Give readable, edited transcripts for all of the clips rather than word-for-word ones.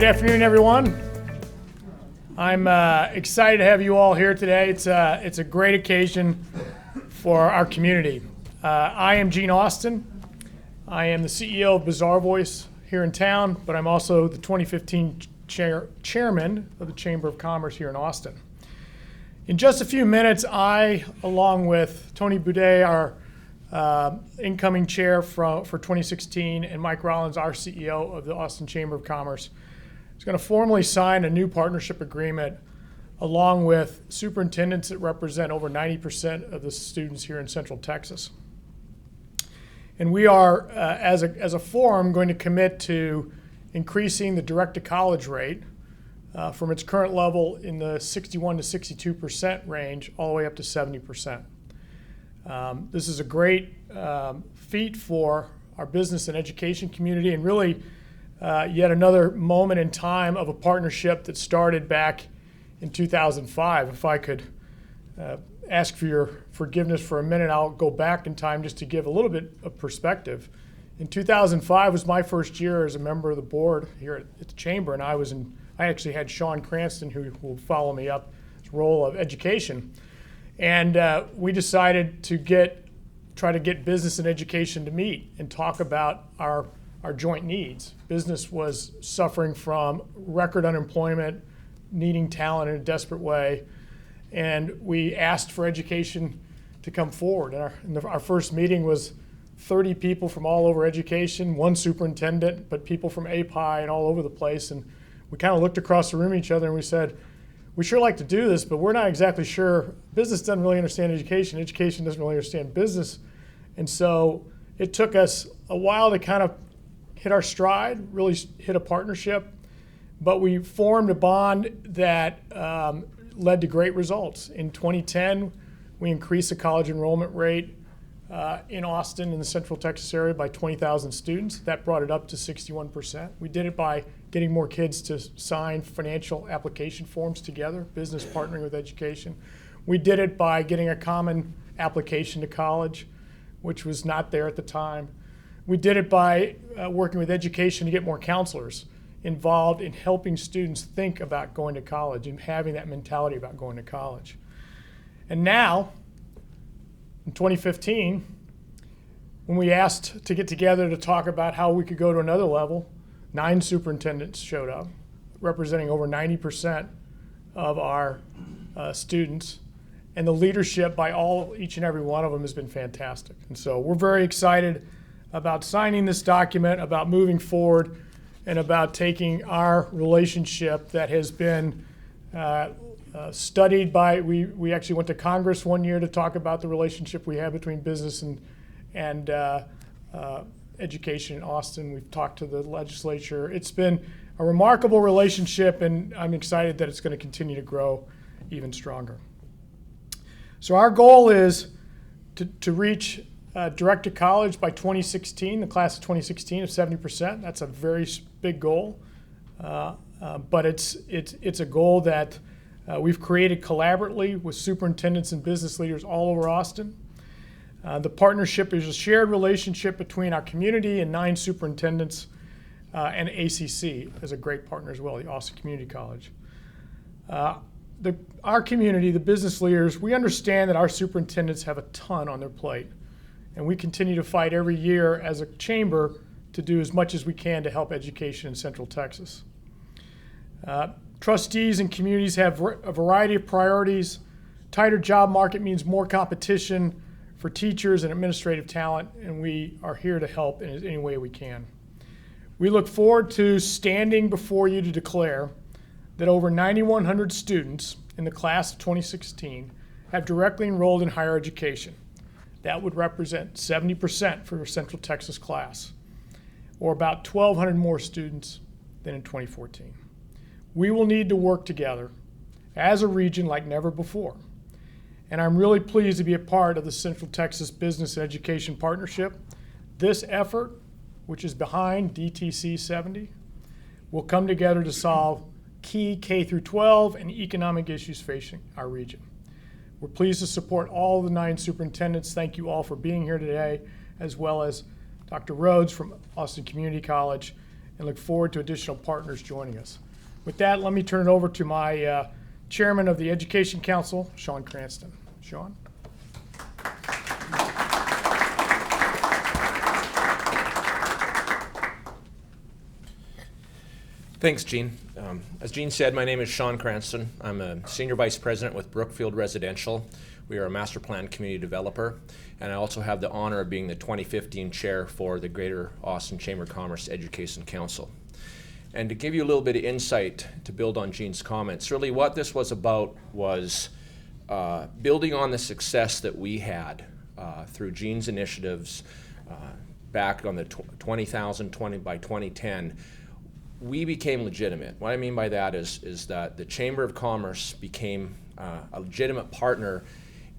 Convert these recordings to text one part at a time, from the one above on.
Good afternoon, everyone. I'm excited to have you all here today. It's a great occasion for our community. I am Gene Austin. I am the CEO of Bazaar Voice here in town, but I'm also the 2015 chairman of the Chamber of Commerce here in Austin. In just a few minutes, I, along with Tony Boudet, our incoming chair for 2016, and Mike Rollins, our CEO of the Austin Chamber of Commerce, is going to formally sign a new partnership agreement along with superintendents that represent over 90% of the students here in Central Texas. And we are, as a forum, going to commit to increasing the direct-to-college rate from its current level in the 61 to 62% range all the way up to 70%. This is a great feat for our business and education community, and really yet another moment in time of a partnership that started back in 2005. If I could ask for your forgiveness for a minute, I'll go back in time just to give a little bit of perspective. In 2005 was my first year as a member of the board here at the Chamber, and I actually had Sean Cranston, who will follow me up, his role of education. And we decided to try to get business and education to meet and talk about our joint needs. Business was suffering from record unemployment, needing talent in a desperate way, and we asked for education to come forward. And our first meeting was 30 people from all over education, one superintendent, but people from API and all over the place. And we kind of looked across the room at each other and we said, we sure like to do this, but we're not exactly sure. Business doesn't really understand education. Education doesn't really understand business. And so it took us a while to kind of hit our stride, really hit a partnership. But we formed a bond that led to great results. In 2010, we increased the college enrollment rate in Austin in the Central Texas area by 20,000 students. That brought it up to 61%. We did it by getting more kids to sign financial application forms together, business partnering with education. We did it by getting a common application to college, which was not there at the time. We did it by working with education to get more counselors involved in helping students think about going to college and having that mentality about going to college. And now, in 2015, when we asked to get together to talk about how we could go to another level, 9 superintendents showed up, representing over 90% of our students. And the leadership by each and every one of them has been fantastic. And so we're very excited about signing this document, about moving forward, and about taking our relationship that has been studied by, we actually went to Congress one year to talk about the relationship we have between business and education in Austin. We've talked to the legislature. It's been a remarkable relationship, and I'm excited that it's going to continue to grow even stronger. So our goal is to reach direct to college by 2016, the class of 2016 of 70%. That's a very big goal, but it's a goal that we've created collaboratively with superintendents and business leaders all over Austin. The partnership is a shared relationship between our community and 9 superintendents and ACC as a great partner as well, the Austin Community College. Our community, the business leaders, we understand that our superintendents have a ton on their plate, and we continue to fight every year as a chamber to do as much as we can to help education in Central Texas. Trustees and communities have a variety of priorities. Tighter job market means more competition for teachers and administrative talent, and we are here to help in any way we can. We look forward to standing before you to declare that over 9,100 students in the class of 2016 have directly enrolled in higher education. That would represent 70% for your Central Texas class, or about 1,200 more students than in 2014. We will need to work together as a region like never before. And I'm really pleased to be a part of the Central Texas Business and Education Partnership. This effort, which is behind DTC70, will come together to solve key K-12 and economic issues facing our region. We're pleased to support all the 9 superintendents. Thank you all for being here today, as well as Dr. Rhodes from Austin Community College and look forward to additional partners joining us. With that, let me turn it over to my Chairman of the Education Council, Sean Cranston. Sean? Thanks, Gene. As Gene said, my name is Sean Cranston. I'm a Senior Vice President with Brookfield Residential. We are a master plan community developer, and I also have the honor of being the 2015 chair for the Greater Austin Chamber of Commerce Education Council. And to give you a little bit of insight to build on Gene's comments, really what this was about was building on the success that we had through Gene's initiatives back on the 20,000 by 2010. We became legitimate. What I mean by that is that the Chamber of Commerce became a legitimate partner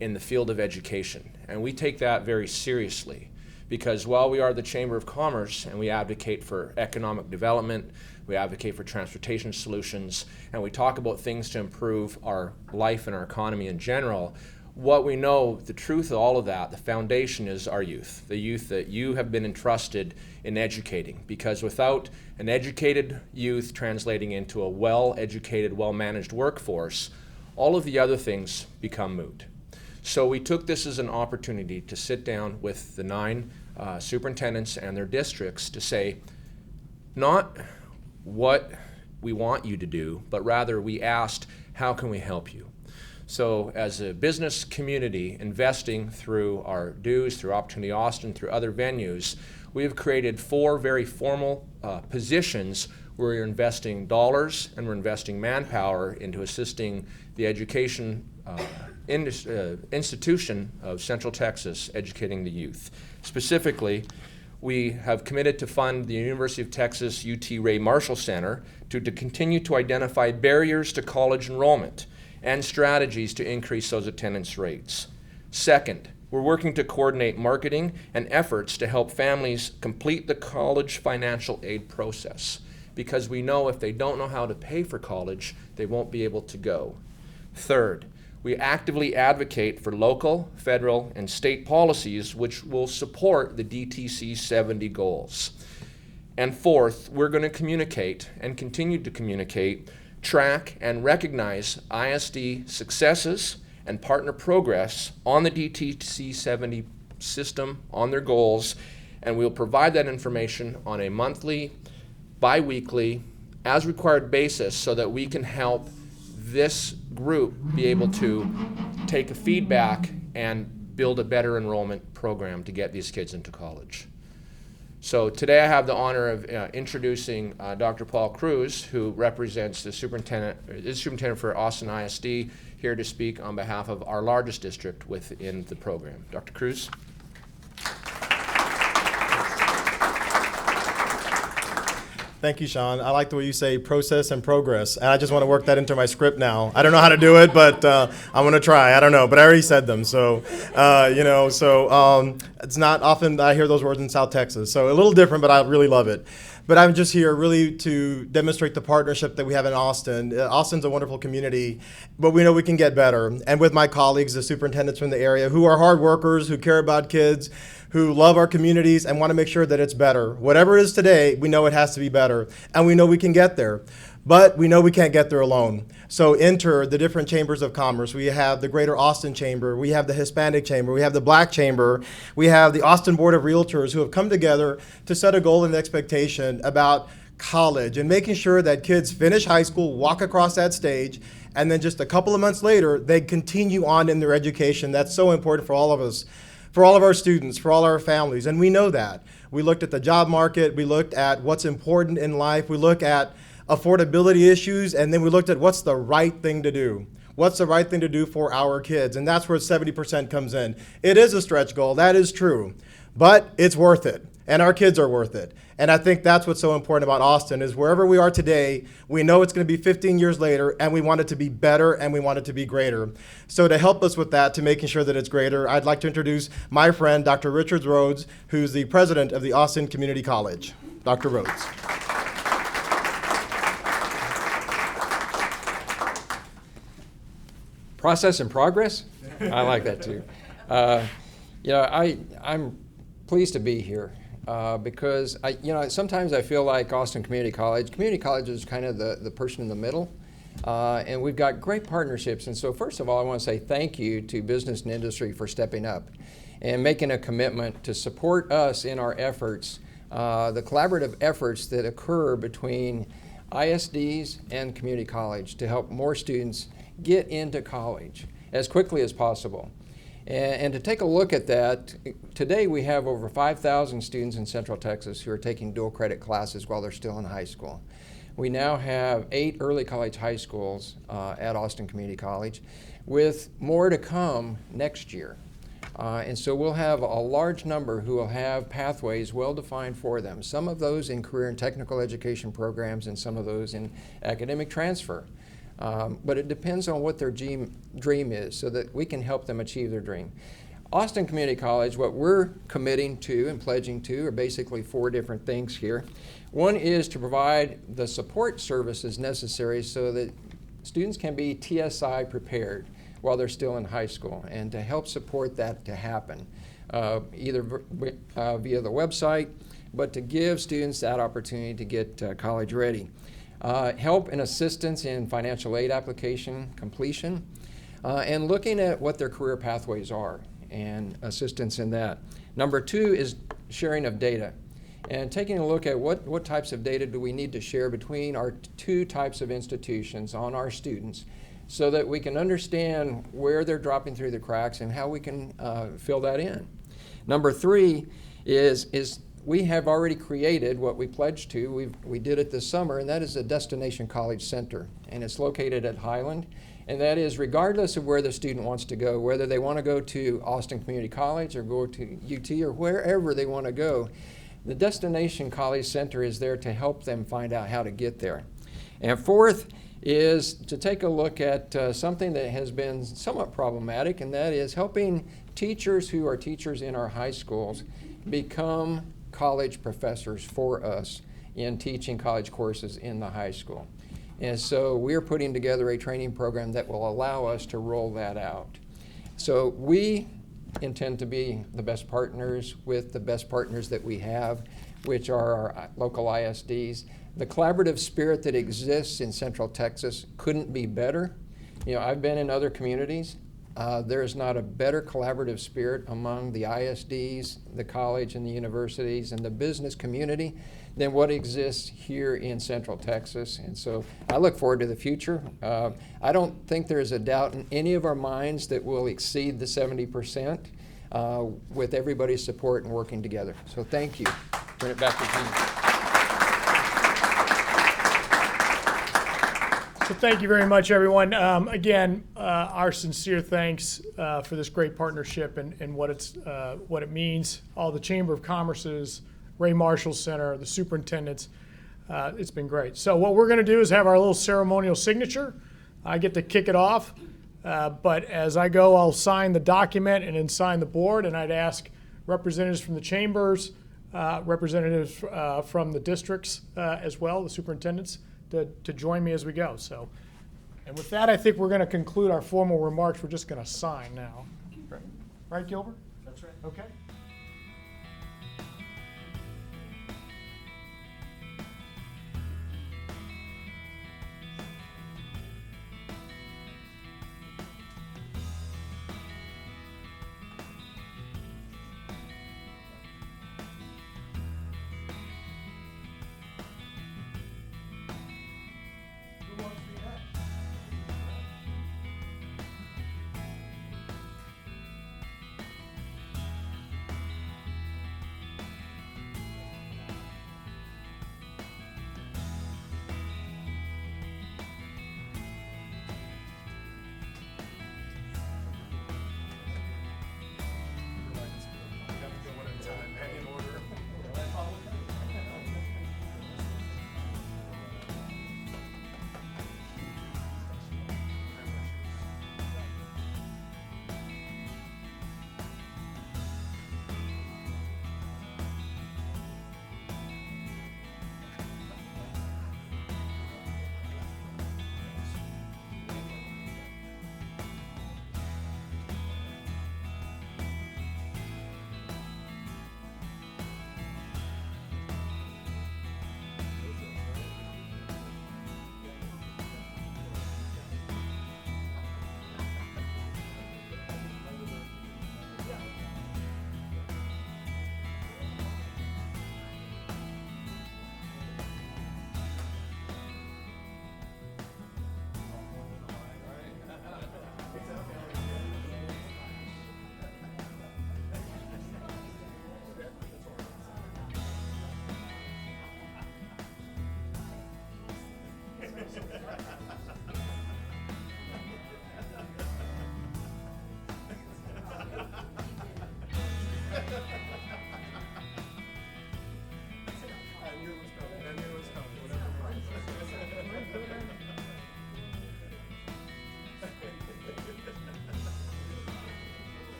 in the field of education. And we take that very seriously because while we are the Chamber of Commerce and we advocate for economic development, we advocate for transportation solutions, and we talk about things to improve our life and our economy in general, what we know, the truth of all of that, the foundation is our youth, the youth that you have been entrusted in educating. Because without an educated youth translating into a well-educated, well-managed workforce, all of the other things become moot. So we took this as an opportunity to sit down with the 9 superintendents and their districts to say, not what we want you to do, but rather we asked, how can we help you? So as a business community investing through our dues, through Opportunity Austin, through other venues, we have created 4 very formal positions where we're investing dollars and we're investing manpower into assisting the education institution of Central Texas educating the youth. Specifically, we have committed to fund the University of Texas UT Ray Marshall Center to continue to identify barriers to college enrollment and strategies to increase those attendance rates. Second, we're working to coordinate marketing and efforts to help families complete the college financial aid process, because we know if they don't know how to pay for college, they won't be able to go. Third, we actively advocate for local, federal, and state policies which will support the DTC70 goals. And fourth, we're going to communicate and continue to communicate, track, and recognize ISD successes and partner progress on the DTC70 system, on their goals, and we'll provide that information on a monthly, bi-weekly, as required basis so that we can help this group be able to take a feedback and build a better enrollment program to get these kids into college. So today I have the honor of introducing Dr. Paul Cruz, who represents the superintendent for Austin ISD, here to speak on behalf of our largest district within the program. Dr. Cruz. Thank you, Sean. I like the way you say process and progress, and I just want to work that into my script now. I don't know how to do it, but I'm going to try. I don't know, but I already said them. So, it's not often that I hear those words in South Texas. So a little different, but I really love it. But I'm just here really to demonstrate the partnership that we have in Austin. Austin's a wonderful community, but we know we can get better. And with my colleagues, the superintendents from the area, who are hard workers, who care about kids, who love our communities and want to make sure that it's better. Whatever it is today, we know it has to be better, and we know we can get there. But we know we can't get there alone. So enter the different chambers of commerce. We have the Greater Austin Chamber, we have the Hispanic Chamber, we have the Black Chamber, we have the Austin Board of Realtors, who have come together to set a goal and expectation about college and making sure that kids finish high school, walk across that stage, and then just a couple of months later, they continue on in their education. That's so important for all of us, for all of our students, for all our families, and we know that. We looked at the job market, we looked at what's important in life, we look at affordability issues, and then we looked at what's the right thing to do. What's the right thing to do for our kids? And that's where 70% comes in. It is a stretch goal, that is true, but it's worth it, and our kids are worth it. And I think that's what's so important about Austin is wherever we are today, we know it's going to be 15 years later, and we want it to be better, and we want it to be greater. So to help us with that, to making sure that it's greater, I'd like to introduce my friend, Dr. Richard Rhodes, who's the president of the Austin Community College. Dr. Rhodes. Process and progress? I like that too. I'm pleased to be here. because sometimes I feel like Austin Community College is kind of the person in the middle. And we've got great partnerships. And so first of all, I want to say thank you to business and industry for stepping up and making a commitment to support us in our efforts, the collaborative efforts that occur between ISDs and community college to help more students get into college as quickly as possible. And to take a look at that, today we have over 5,000 students in Central Texas who are taking dual credit classes while they're still in high school. We now have 8 early college high schools at Austin Community College, with more to come next year. And so we'll have a large number who will have pathways well defined for them, some of those in career and technical education programs and some of those in academic transfer. But it depends on what their dream is so that we can help them achieve their dream. Austin Community College, what we're committing to and pledging to are basically 4 different things here. One is to provide the support services necessary so that students can be TSI prepared while they're still in high school, and to help support that to happen, either via the website, but to give students that opportunity to get college ready. Help and assistance in financial aid application completion, and looking at what their career pathways are and assistance in that. Number 2 is sharing of data and taking a look at what types of data do we need to share between our 2 types of institutions on our students so that we can understand where they're dropping through the cracks and how we can fill that in. Number 3 is we have already created what we pledged to. We did it this summer, and that is a Destination College Center, and it's located at Highland. And that is regardless of where the student wants to go, whether they want to go to Austin Community College or go to UT or wherever they want to go, the Destination College Center is there to help them find out how to get there. And 4th is to take a look at something that has been somewhat problematic, and that is helping teachers who are teachers in our high schools become college professors for us in teaching college courses in the high school. And so we're putting together a training program that will allow us to roll that out. So we intend to be the best partners with the best partners that we have, which are our local ISDs. The collaborative spirit that exists in Central Texas couldn't be better. I've been in other communities. There is not a better collaborative spirit among the ISDs, the college and the universities, and the business community than what exists here in Central Texas. And so I look forward to the future. I don't think there's a doubt in any of our minds that we'll exceed the 70% with everybody's support and working together. So thank you. Turn it back to Gene. So thank you very much, everyone. Again, our sincere thanks for this great partnership and what it means. All the Chamber of Commerce's, Ray Marshall Center, the superintendents. It's been great. So what we're going to do is have our little ceremonial signature. I get to kick it off, but as I go, I'll sign the document and then sign the board. And I'd ask representatives from the chambers, representatives from the districts as well, the superintendents, to join me as we go. So, and with that, I think we're going to conclude our formal remarks. We're just going to sign now. Right, Gilbert? That's right. Okay.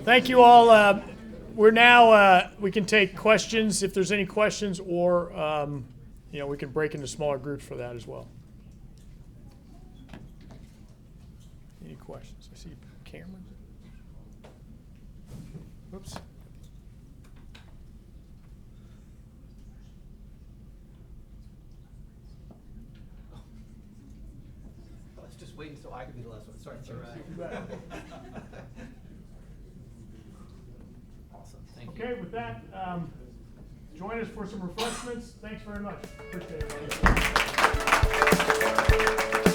Thank you all. We're now, we can take questions if there's any questions, or we can break into smaller groups for that as well. Any questions? I see Cameron. Oops. Let's just wait until I can be the last one. Sorry. Awesome. Thank you. Okay, with that, join us for some refreshments. Thanks very much. Appreciate it.